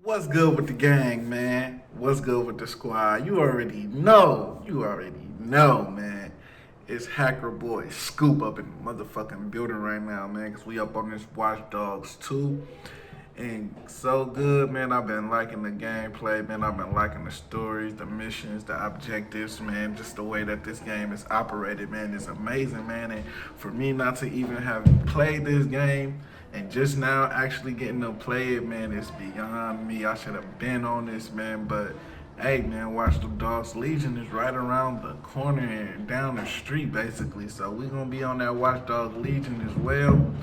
What's good with the gang, man? What's good with the squad? You already know. You already know, man. It's Hacker Boy Scoop up in the motherfucking building right now, man, because we up on this Watch Dogs 2. And so good, man. I've been liking the gameplay, man. I've been liking the stories, the missions, the objectives, man. Just the way that this game is operated, man, is amazing, man. And for me not to even have played this game and just now actually getting to play it, man, it's beyond me. I should have been on this, man. But hey, man, Watch the Dogs Legion is right around the corner and down the street, basically. So we gonna be on that Watch Dogs Legion as well.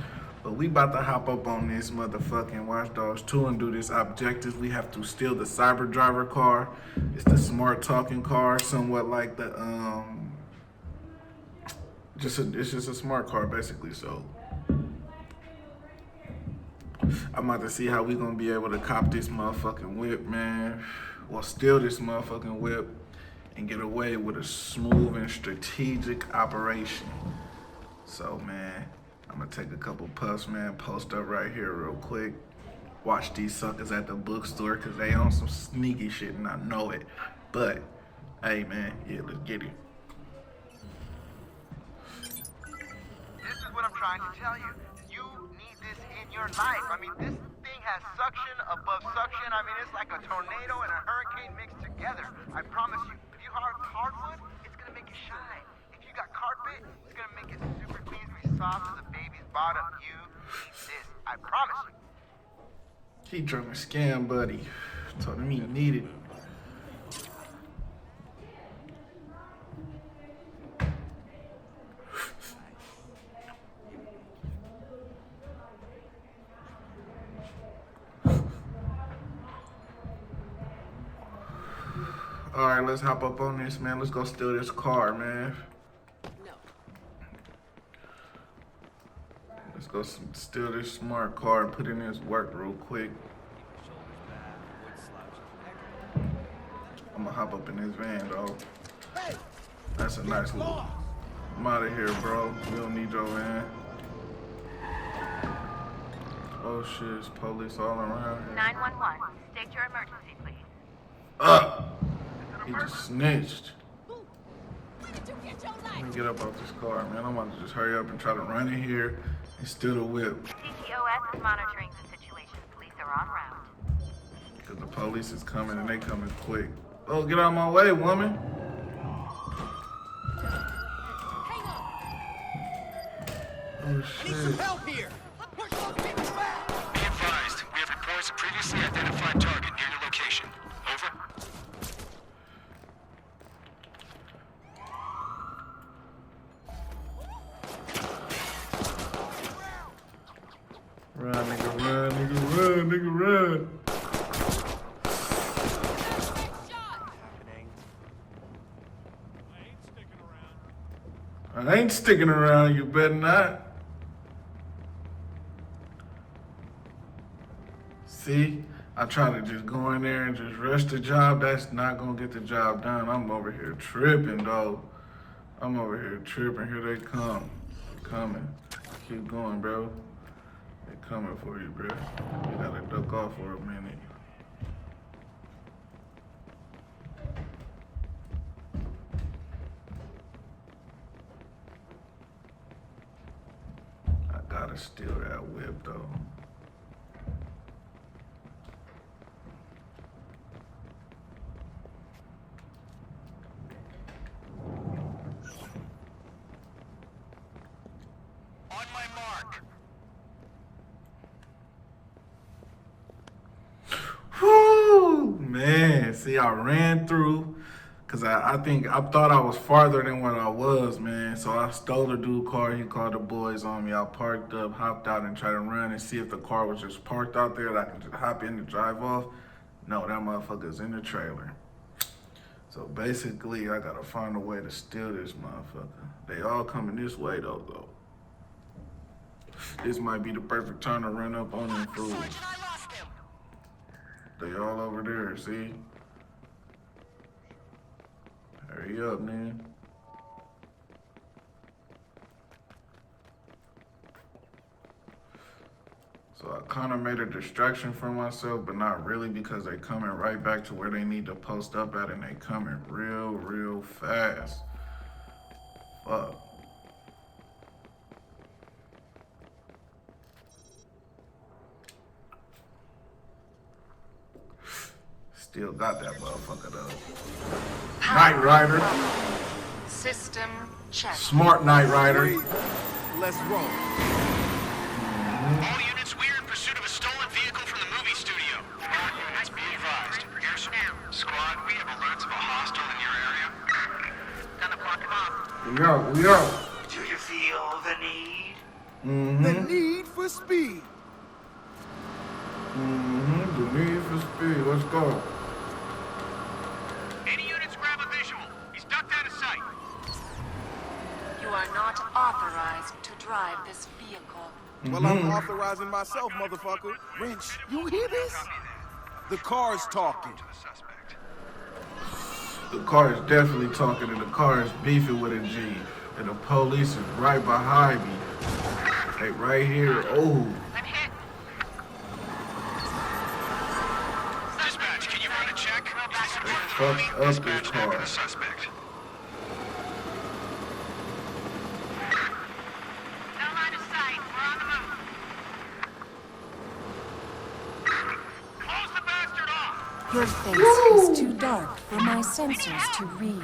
But we about to hop up on this motherfucking Watch Dogs 2 and do this objectives. We have to steal the CyberDriver car. It's the smart talking car, somewhat like the it's just a smart car basically. So I'm about to see how we gonna be able to cop this motherfucking whip, man. Well, steal this motherfucking whip and get away with a smooth and strategic operation. So, man, I'm gonna take a couple puffs, man, post up right here real quick. Watch these suckers at the bookstore because they on some sneaky shit and I know it. But, hey, man, yeah, let's get it. This is what I'm trying to tell you. You need this in your life. I mean, this thing has suction above suction. I mean, it's like a tornado and a hurricane mixed together. I promise you. If you have hardwood, it's gonna make it shine. If you got carpet, it's gonna make it super clean. It's gonna be soft as a baby's bottom. You need this. I promise you. He trying to scam, buddy. Told him he needed it. All right, let's hop up on this, man. Let's go steal this car, man. Let's go steal this smart car and put in this work real quick. I'm gonna hop up in this van, though. That's a nice little. I'm out of here, bro. We don't need your van. Oh shit, it's police all around here. 911, state your emergency, please. He just snitched. Let me get up off this car, man. I'm about to just hurry up and try to run in here and steal the whip. CTOS is monitoring the situation. Police are en route. Because the police is coming and they coming quick. Oh, get out of my way, woman. Oh, shit. I need some help here. Push those people back. Be advised, we have reports of previously identified target near your location. Over. Run, nigga, run, nigga, run, nigga, run. I ain't sticking around, you better not. See, I try to just go in there and just rush the job. That's not gonna get the job done. I'm over here tripping, though. I'm over here tripping. Here they come. They're coming. Keep going, bro. They're coming for you, bro. You gotta duck off for a minute. I gotta steal that whip, though. On my mark. Whew, man. See, I ran through because I thought I was farther than what I was, man. So I stole the dude's car. He called the boys on me. I parked up, hopped out, and tried to run and see if the car was just parked out there that I could just hop in and drive off. No, that motherfucker's in the trailer. So basically, I gotta find a way to steal this motherfucker. They all coming this way, though. This might be the perfect time to run up on them fools. Sergeant, I lost him. They all over there, see? Hurry up, man. So I kind of made a distraction for myself, but not really because they coming right back to where they need to post up at, and they coming real fast. Fuck. Still got that motherfucker though. Knight Rider. System check. Smart Knight Rider. Let's roll. All units, we're in pursuit of a stolen vehicle from the movie studio. All units, be advised. Here's squad. We have alerts of a hostile in your area. Gonna block him off. We out. Do you feel the need? The need for speed. The need for speed. Let's go. Any units, grab a visual. He's ducked out of sight. You are not authorized to drive this vehicle. Well, I'm authorizing myself, motherfucker. Wrench, you hear this? The car's talking. The car is definitely talking, and the car is beefing with a G. And the police is right behind me. Hey, right here. Oh. I'm hit. Dispatch, can you run a check? Fucked up this car. The suspect. No line of sight. We're on the move. Close the bastard off. Your face is too dark for my sensors to read.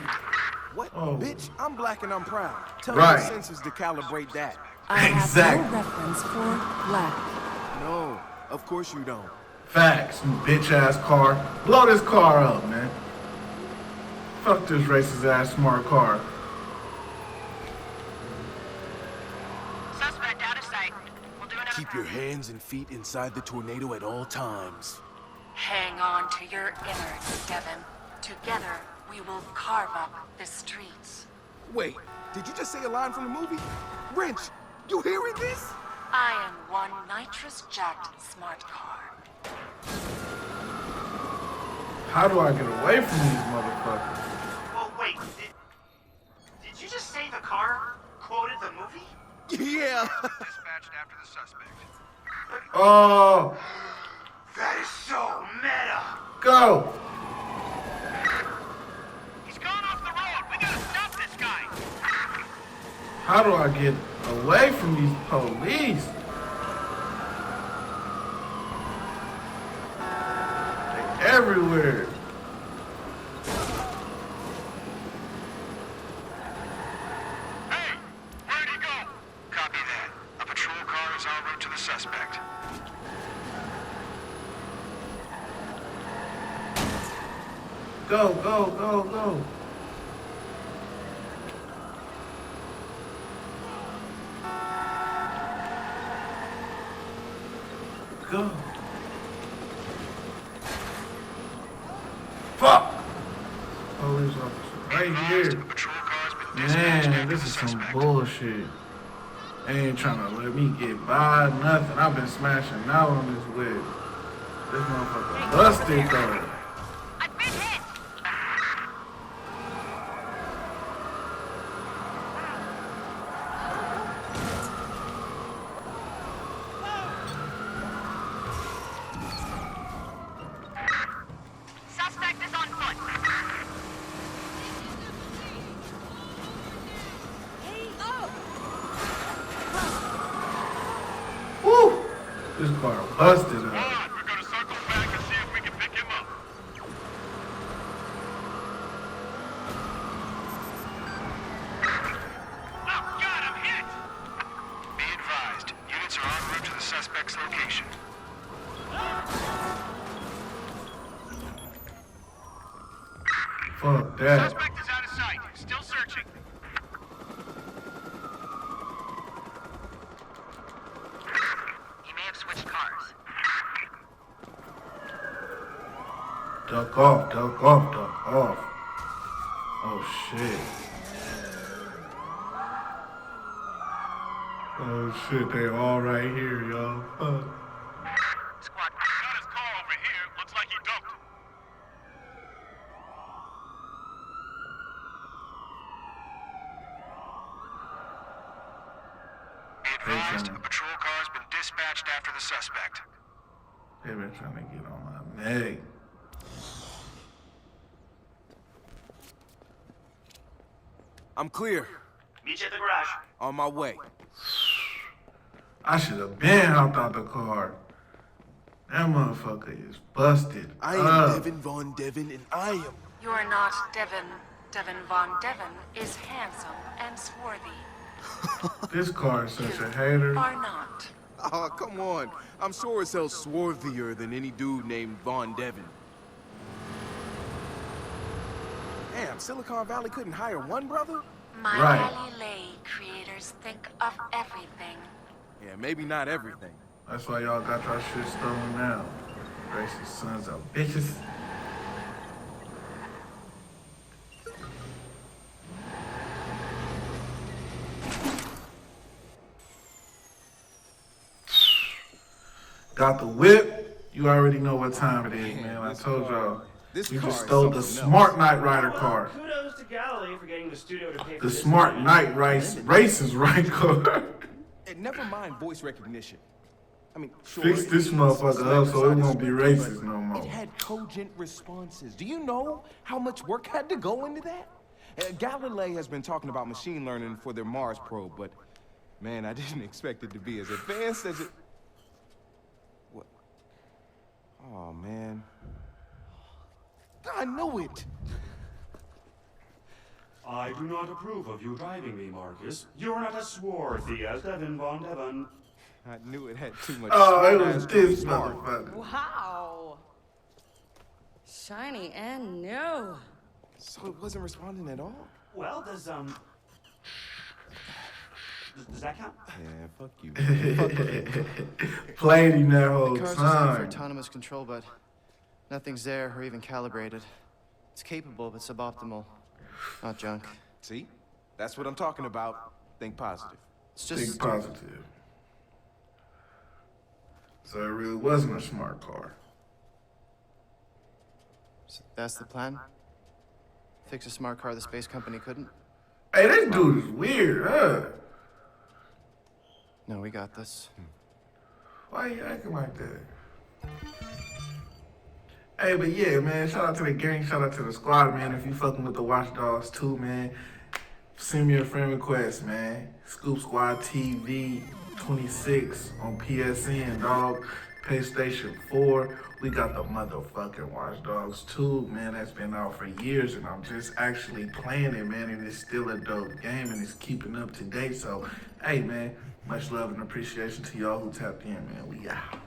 What? Oh. Bitch, I'm black and I'm proud. Tell Right. your senses to calibrate that. I have Exactly. no reference for black. No, of course you don't. Facts, you bitch ass car. Blow this car up, man. Fuck this racist ass smart car. Suspect out of sight. We'll do another. Keep your hands and feet inside the tornado at all times. Hang on to your innards, Devin. Together, we will carve up the streets. Wait, did you just say a line from the movie? Wrench, you hearing this? I am one nitrous-jacked smart car. How do I get away from these motherfuckers? Well, wait. Did you just say the car quoted the movie? Yeah. Dispatched after the suspect. Oh, That is so meta. go. He's gone off the road. We gotta stop this guy. How do I get away from these police? They everywhere. Hey, where'd he go? Copy that. A patrol car is en route to the suspect. Go, go, go, go. Go. Fuck! Police officer right here. A patrol car's been dispatched Man, after this the is some suspect. bullshit. They ain't trying to let me get by, nothing. I've been smashing out on this whip. This motherfucker busted though. I've been hit! Suspect is on foot. Woo! This car busted up. Hold on, we're gonna circle back and see if we can pick him up. Oh, God, I'm hit! Be advised, units are en route to the suspect's location. Fuck that. Suspect is out of sight. Still searching. He may have switched cars. Duck off, duck off, duck off. Oh shit. Oh shit, they all right here, y'all. Fuck. Squad. Got his car over here. Looks like he dumped it. Be advised, a patrol car has been dispatched after the suspect. They've been trying to get on my neck. I'm clear. Meet you at the garage. On my way. I should have been hopped out the car. That motherfucker is busted. I am Devin Von Devin, and I am... You are not Devin. Devin Von Devin is handsome and swarthy. This car is such a hater. Are not. Oh, come on. I'm sure it's hell swarthier than any dude named Von Devin. Damn, Silicon Valley couldn't hire one brother? My Right. LA creators think of everything. Yeah, maybe not everything. That's why y'all got your shit stolen now. Racist sons of bitches. Got the whip. You already know what time it is, man. I told y'all. This You car just is stole the something smart Knight Rider car. Kudos to Galilee for getting the studio to pay for The this smart movie. Knight races right car. And never mind voice recognition. I mean, sure, Fix this it's motherfucker up so it won't be slight, racist no more. It had cogent responses. Do you know how much work had to go into that? Galilee has been talking about machine learning for their Mars probe, but man, I didn't expect it to be as advanced as it... What? Oh, man. I knew it! I do not approve of you driving me, Marcus. You're not as swarthy as Devin Von Devin. I knew it had too much... Oh, it was smart-ass to be this smart. motherfucker. Wow. Shiny and new. So it wasn't responding at all? Well, does that count? Yeah, fuck you. Man. Fuck you. Played him that whole The car's designed for time. autonomous control, but nothing's there or even calibrated. It's capable, but suboptimal. Not junk. See? That's what I'm talking about. Think positive. It's just Think positive. So it really wasn't a smart car. So that's the plan? Fix a smart car the space company couldn't? Hey, this dude is weird, huh? No, we got this. Why you acting like that? Hey, but yeah, man, shout out to the gang, shout out to the squad, man. If you fucking with the Watchdogs too, man, send me a friend request, man. Scoop Squad TV 26 on PSN, dog. PlayStation 4. We got the motherfucking Watchdogs 2, man. That's been out for years, and I'm just actually playing it, man. And it's still a dope game, and it's keeping up to date. So, hey, man, much love and appreciation to y'all who tapped in, man. We out.